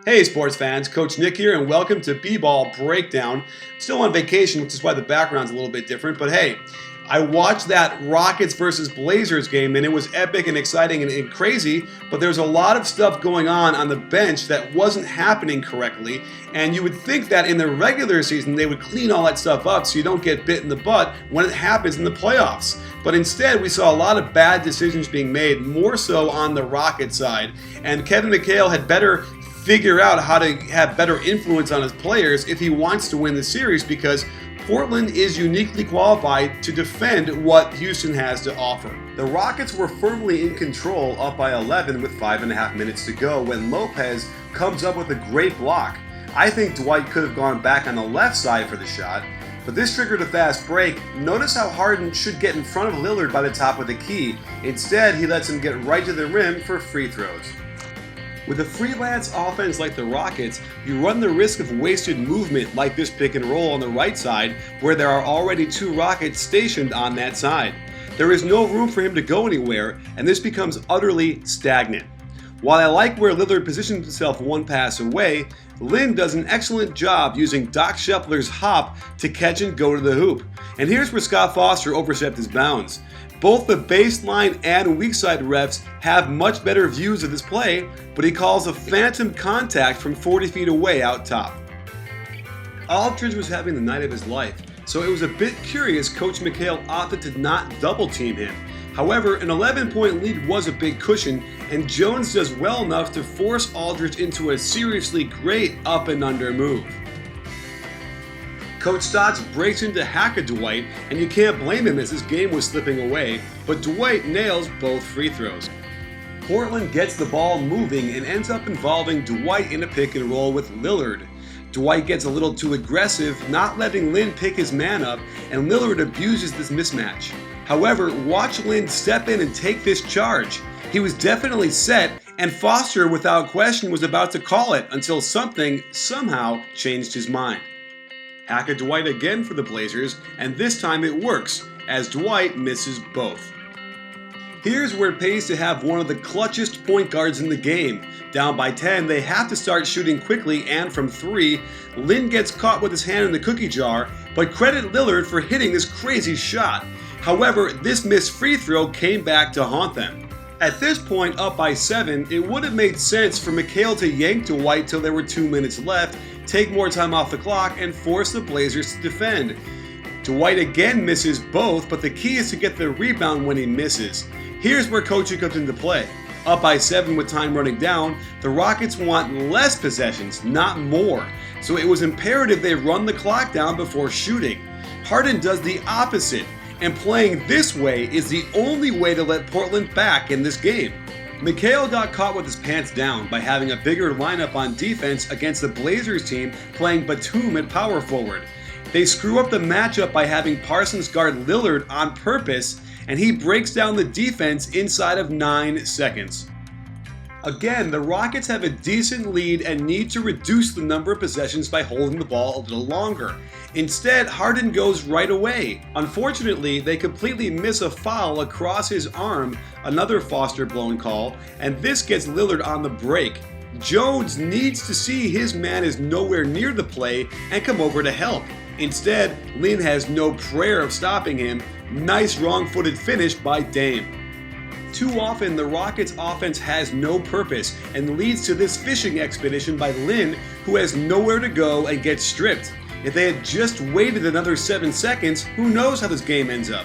Hey sports fans, Coach Nick here and welcome to B-Ball Breakdown. Still on vacation, which is why the background's a little bit different, but hey, I watched that Rockets versus Blazers game and it was epic and exciting and crazy, but there's a lot of stuff going on the bench that wasn't happening correctly, and you would think that in the regular season they would clean all that stuff up so you don't get bit in the butt when it happens in the playoffs. But instead, we saw a lot of bad decisions being made, more so on the Rocket side, and Kevin McHale had better figure out how to have better influence on his players if he wants to win the series, because Portland is uniquely qualified to defend what Houston has to offer. The Rockets were firmly in control, up by 11 with 5.5 minutes to go when Lopez comes up with a great block. I think Dwight could have gone back on the left side for the shot, but this triggered a fast break. Notice how Harden should get in front of Lillard by the top of the key. Instead, he lets him get right to the rim for free throws. With a freelance offense like the Rockets, you run the risk of wasted movement like this pick and roll on the right side, where there are already two Rockets stationed on that side. There is no room for him to go anywhere, and this becomes utterly stagnant. While I like where Lillard positions himself one pass away, Lin does an excellent job using Doc Scheffler's hop to catch and go to the hoop. And here's where Scott Foster overstepped his bounds. Both the baseline and weak side refs have much better views of this play, but he calls a phantom contact from 40 feet away out top. Aldridge was having the night of his life, so it was a bit curious Coach McHale opted to not double team him. However, an 11-point lead was a big cushion, and Jones does well enough to force Aldridge into a seriously great up and under move. Coach Stotts breaks into hack at Dwight, and you can't blame him as his game was slipping away, but Dwight nails both free throws. Portland gets the ball moving and ends up involving Dwight in a pick and roll with Lillard. Dwight gets a little too aggressive, not letting Lin pick his man up, and Lillard abuses this mismatch. However, watch Lin step in and take this charge. He was definitely set, and Foster, without question, was about to call it until something, somehow, changed his mind. Hack at Dwight again for the Blazers, and this time it works, as Dwight misses both. Here's where it pays to have one of the clutchest point guards in the game. Down by 10, they have to start shooting quickly and from 3. Lin gets caught with his hand in the cookie jar, but credit Lillard for hitting this crazy shot. However, this missed free throw came back to haunt them. At this point, up by 7, it would have made sense for McHale to yank Dwight till there were 2 minutes left, take more time off the clock, and force the Blazers to defend. Dwight again misses both, but the key is to get the rebound when he misses. Here's where coaching comes into play. Up by 7 with time running down, the Rockets want less possessions, not more. So it was imperative they run the clock down before shooting. Harden does the opposite, and playing this way is the only way to let Portland back in this game. McHale got caught with his pants down by having a bigger lineup on defense against the Blazers team playing Batum at power forward. They screw up the matchup by having Parsons guard Lillard on purpose, and he breaks down the defense inside of 9 seconds. Again, the Rockets have a decent lead and need to reduce the number of possessions by holding the ball a little longer. Instead, Harden goes right away. Unfortunately, they completely miss a foul across his arm, another Foster blown call, and this gets Lillard on the break. Jones needs to see his man is nowhere near the play and come over to help. Instead, Lin has no prayer of stopping him. Nice wrong-footed finish by Dame. Too often, the Rockets' offense has no purpose and leads to this fishing expedition by Lin, who has nowhere to go and gets stripped. If they had just waited another 7 seconds, who knows how this game ends up.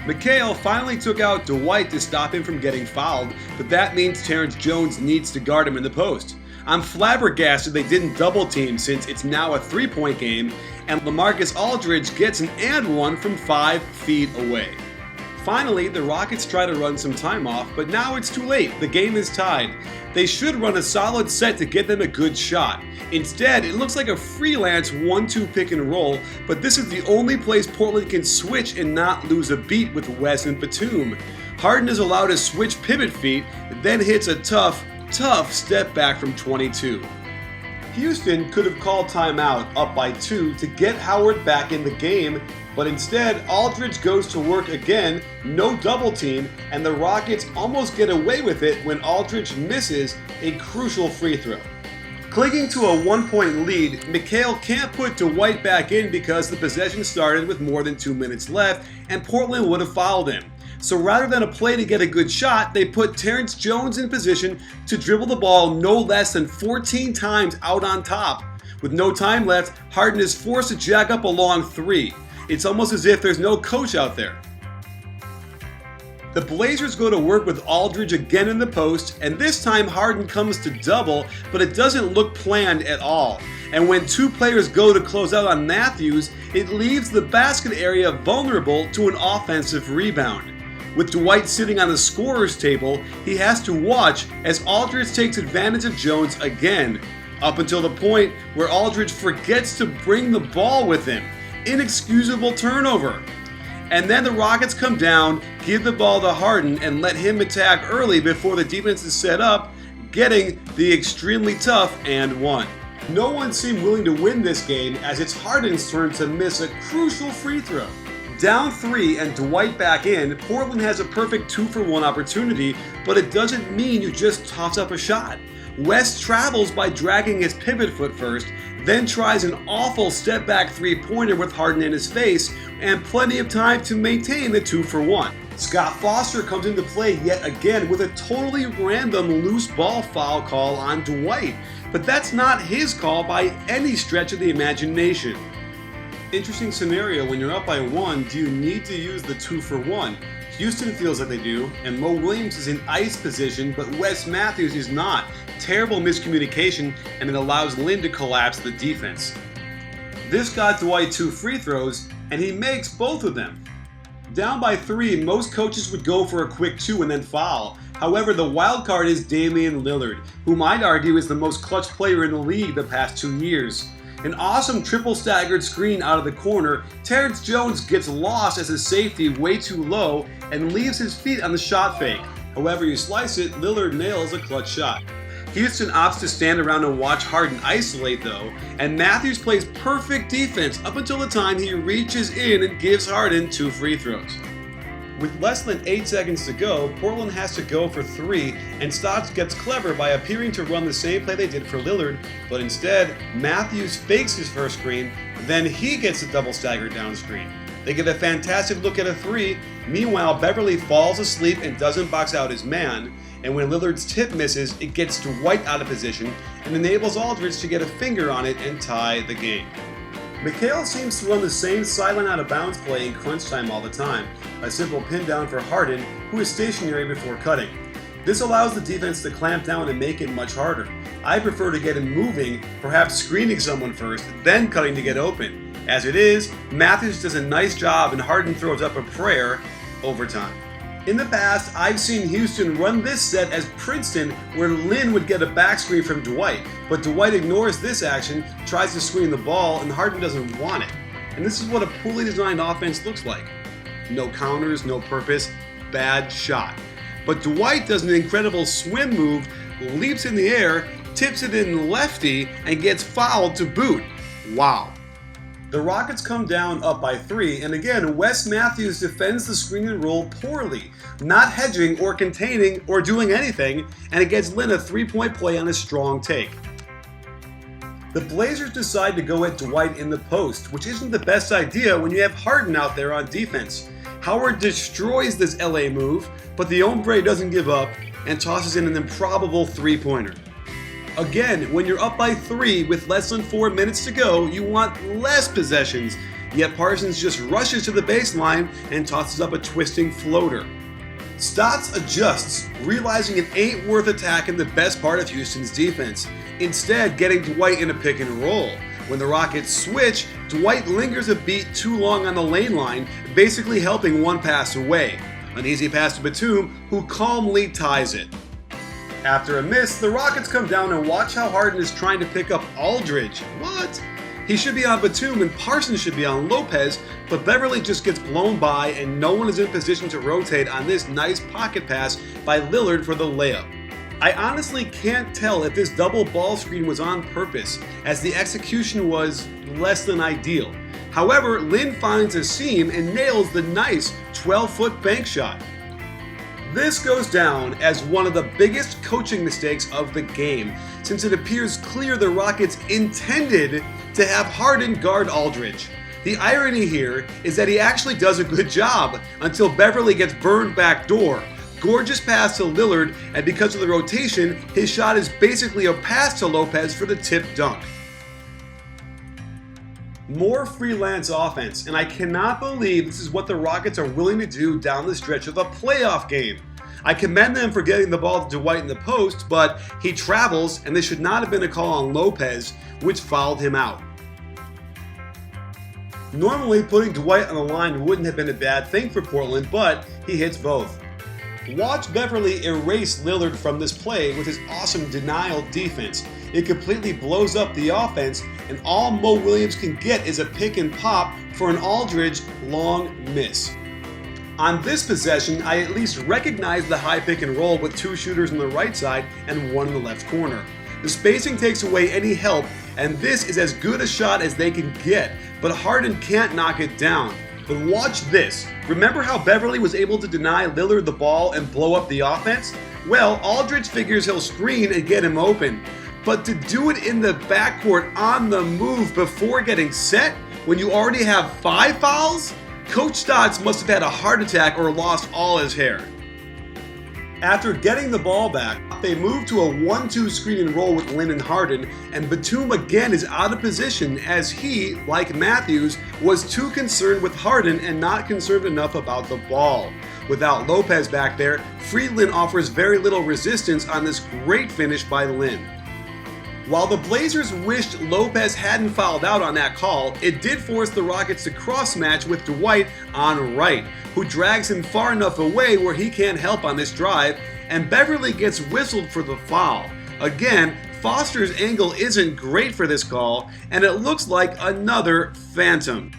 McHale finally took out Dwight to stop him from getting fouled, but that means Terrence Jones needs to guard him in the post. I'm flabbergasted they didn't double team since it's now a 3-point game, and LaMarcus Aldridge gets an and one from 5 feet away. Finally, the Rockets try to run some time off, but now it's too late. The game is tied. They should run a solid set to get them a good shot. Instead, it looks like a freelance 1-2 pick and roll, but this is the only place Portland can switch and not lose a beat with Wes and Batum. Harden is allowed to switch pivot feet, then hits a tough step back from 22. Houston could have called timeout up by 2 to get Howard back in the game, but instead Aldridge goes to work again, no double team, and the Rockets almost get away with it when Aldridge misses a crucial free throw. Clinging to a 1-point lead, McHale can't put Dwight back in because the possession started with more than 2 minutes left and Portland would have fouled him. So rather than a play to get a good shot, they put Terrence Jones in position to dribble the ball no less than 14 times out on top. With no time left, Harden is forced to jack up a long three. It's almost as if there's no coach out there. The Blazers go to work with Aldridge again in the post, and this time Harden comes to double, but it doesn't look planned at all. And when two players go to close out on Matthews, it leaves the basket area vulnerable to an offensive rebound. With Dwight sitting on the scorer's table, he has to watch as Aldridge takes advantage of Jones again, up until the point where Aldridge forgets to bring the ball with him. Inexcusable turnover. And then the Rockets come down, give the ball to Harden, and let him attack early before the defense is set up, getting the extremely tough and one. No one seemed willing to win this game as it's Harden's turn to miss a crucial free throw. Down 3 and Dwight back in, Portland has a perfect 2-for-1 opportunity, but it doesn't mean you just toss up a shot. West travels by dragging his pivot foot first, then tries an awful step-back three-pointer with Harden in his face, and plenty of time to maintain the 2-for-1. Scott Foster comes into play yet again with a totally random loose ball foul call on Dwight, but that's not his call by any stretch of the imagination. Interesting scenario, when you're up by 1, do you need to use the 2-for-1? Houston feels like they do, and Mo Williams is in ice position, but Wes Matthews is not. Terrible miscommunication, and it allows Lin to collapse the defense. This got Dwight 2 free throws, and he makes both of them. Down by 3, most coaches would go for a quick 2 and then foul. However, the wild card is Damian Lillard, whom I'd argue is the most clutch player in the league the past 2 years. An awesome triple staggered screen out of the corner, Terrence Jones gets lost as a safety way too low and leaves his feet on the shot fake. However you slice it, Lillard nails a clutch shot. Houston opts to stand around and watch Harden isolate though, and Matthews plays perfect defense up until the time he reaches in and gives Harden 2 free throws. With less than 8 seconds to go, Portland has to go for 3, and Stotts gets clever by appearing to run the same play they did for Lillard, but instead, Matthews fakes his first screen, then he gets a double staggered down screen. They get a fantastic look at a 3, meanwhile Beverly falls asleep and doesn't box out his man, and when Lillard's tip misses, it gets Dwight out of position and enables Aldridge to get a finger on it and tie the game. McHale seems to run the same sideline out of bounds play in crunch time all the time, a simple pin down for Harden, who is stationary before cutting. This allows the defense to clamp down and make it much harder. I prefer to get him moving, perhaps screening someone first, then cutting to get open. As it is, Matthews does a nice job and Harden throws up a prayer overtime. In the past, I've seen Houston run this set as Princeton, where Lin would get a back screen from Dwight, but Dwight ignores this action, tries to screen the ball, and Harden doesn't want it. And this is what a poorly designed offense looks like. No counters, no purpose, bad shot. But Dwight does an incredible swim move, leaps in the air, tips it in lefty, and gets fouled to boot. Wow. The Rockets come down up by 3, and again, Wes Matthews defends the screen and roll poorly, not hedging or containing or doing anything, and it gets Lin a 3-point play on a strong take. The Blazers decide to go at Dwight in the post, which isn't the best idea when you have Harden out there on defense. Howard destroys this LA move, but the hombre doesn't give up and tosses in an improbable 3-pointer. Again, when you're up by 3 with less than 4 minutes to go, you want less possessions, yet Parsons just rushes to the baseline and tosses up a twisting floater. Stotts adjusts, realizing it ain't worth attacking the best part of Houston's defense, instead getting Dwight in a pick and roll. When the Rockets switch, Dwight lingers a beat too long on the lane line, basically helping one pass away. An easy pass to Batum, who calmly ties it. After a miss, the Rockets come down and watch how Harden is trying to pick up Aldridge. What? He should be on Batum and Parsons should be on Lopez, but Beverly just gets blown by and no one is in position to rotate on this nice pocket pass by Lillard for the layup. I honestly can't tell if this double ball screen was on purpose, as the execution was less than ideal. However, Lin finds a seam and nails the nice 12-foot bank shot. This goes down as one of the biggest coaching mistakes of the game, since it appears clear the Rockets intended to have Harden guard Aldridge. The irony here is that he actually does a good job until Beverly gets burned backdoor. Gorgeous pass to Lillard, and because of the rotation, his shot is basically a pass to Lopez for the tip dunk. More freelance offense, and I cannot believe this is what the Rockets are willing to do down the stretch of a playoff game. I commend them for getting the ball to Dwight in the post, but he travels, and this should not have been a call on Lopez, which fouled him out. Normally, putting Dwight on the line wouldn't have been a bad thing for Portland, but he hits both. Watch Beverly erase Lillard from this play with his awesome denial defense. It completely blows up the offense, and all Mo Williams can get is a pick and pop for an Aldridge long miss. On this possession, I at least recognize the high pick and roll with two shooters on the right side and one in the left corner. The spacing takes away any help, and this is as good a shot as they can get, but Harden can't knock it down. But watch this. Remember how Beverly was able to deny Lillard the ball and blow up the offense? Well, Aldridge figures he'll screen and get him open. But to do it in the backcourt on the move before getting set, when you already have 5 fouls? Coach Stotts must have had a heart attack or lost all his hair. After getting the ball back, they move to a 1-2 screen and roll with Lin and Harden, and Batum again is out of position as he, like Matthews, was too concerned with Harden and not concerned enough about the ball. Without Lopez back there, Friedland offers very little resistance on this great finish by Lin. While the Blazers wished Lopez hadn't fouled out on that call, it did force the Rockets to cross-match with Dwight on right, who drags him far enough away where he can't help on this drive, and Beverly gets whistled for the foul. Again, Foster's angle isn't great for this call, and it looks like another phantom.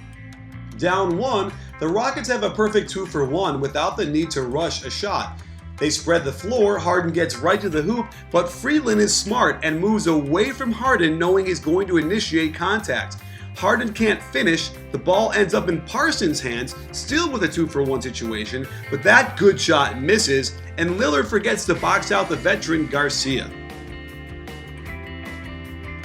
Down 1, the Rockets have a perfect 2-for-1 without the need to rush a shot. They spread the floor, Harden gets right to the hoop, but Friedland is smart and moves away from Harden knowing he's going to initiate contact. Harden can't finish, the ball ends up in Parsons' hands, still with a 2-for-1 situation, but that good shot misses, and Lillard forgets to box out the veteran Garcia.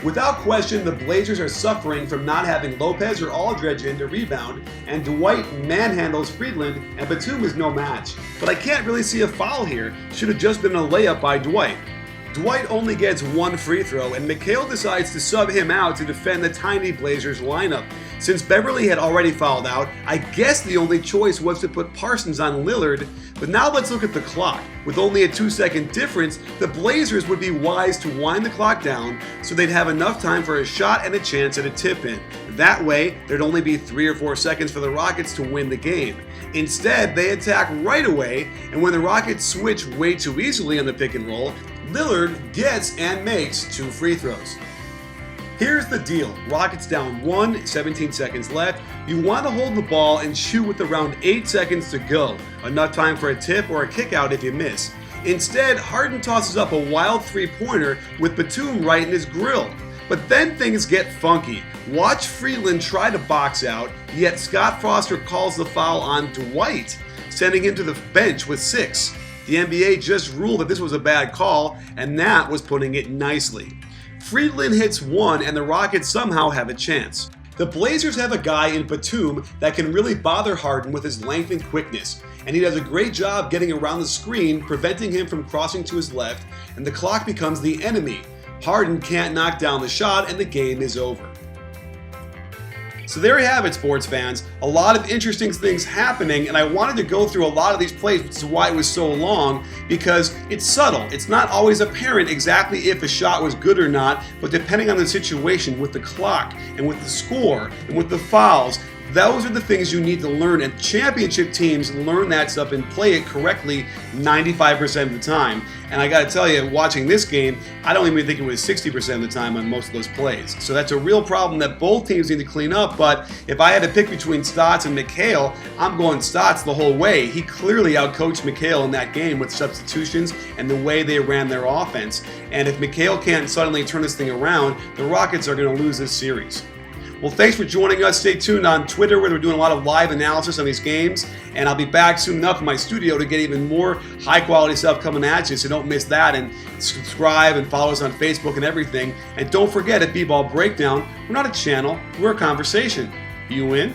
Without question, the Blazers are suffering from not having Lopez or Aldridge in to rebound, and Dwight manhandles Friedland, and Batum is no match. But I can't really see a foul here. Should have just been a layup by Dwight. Dwight only gets 1 free throw, and McHale decides to sub him out to defend the tiny Blazers lineup. Since Beverly had already fouled out, I guess the only choice was to put Parsons on Lillard, but now let's look at the clock. With only a 2-second difference, the Blazers would be wise to wind the clock down so they'd have enough time for a shot and a chance at a tip-in. That way, there'd only be 3 or 4 seconds for the Rockets to win the game. Instead, they attack right away, and when the Rockets switch way too easily on the pick and roll, Lillard gets and makes 2 free throws. Here's the deal. Rockets down 1, 17 seconds left. You want to hold the ball and shoot with around 8 seconds to go. Enough time for a tip or a kick out if you miss. Instead, Harden tosses up a wild 3-pointer with Batum right in his grill. But then things get funky. Watch Friedland try to box out, yet Scott Foster calls the foul on Dwight, sending him to the bench with 6. The NBA just ruled that this was a bad call, and that was putting it nicely. Friedland hits 1, and the Rockets somehow have a chance. The Blazers have a guy in Batum that can really bother Harden with his length and quickness, and he does a great job getting around the screen, preventing him from crossing to his left, and the clock becomes the enemy. Harden can't knock down the shot, and the game is over. So there you have it, sports fans. A lot of interesting things happening, and I wanted to go through a lot of these plays, which is why it was so long, because it's subtle. It's not always apparent exactly if a shot was good or not, but depending on the situation with the clock and with the score and with the fouls, those are the things you need to learn, and championship teams learn that stuff and play it correctly 95% of the time. And I gotta tell you, watching this game, I don't even think it was 60% of the time on most of those plays. So that's a real problem that both teams need to clean up, but if I had to pick between Stotts and McHale, I'm going Stotts the whole way. He clearly outcoached McHale in that game with substitutions and the way they ran their offense. And if McHale can't suddenly turn this thing around, the Rockets are gonna lose this series. Well, thanks for joining us. Stay tuned on Twitter where we're doing a lot of live analysis on these games. And I'll be back soon enough in my studio to get even more high-quality stuff coming at you, so don't miss that. And subscribe and follow us on Facebook and everything. And don't forget, at B-Ball Breakdown, we're not a channel, we're a conversation. You in?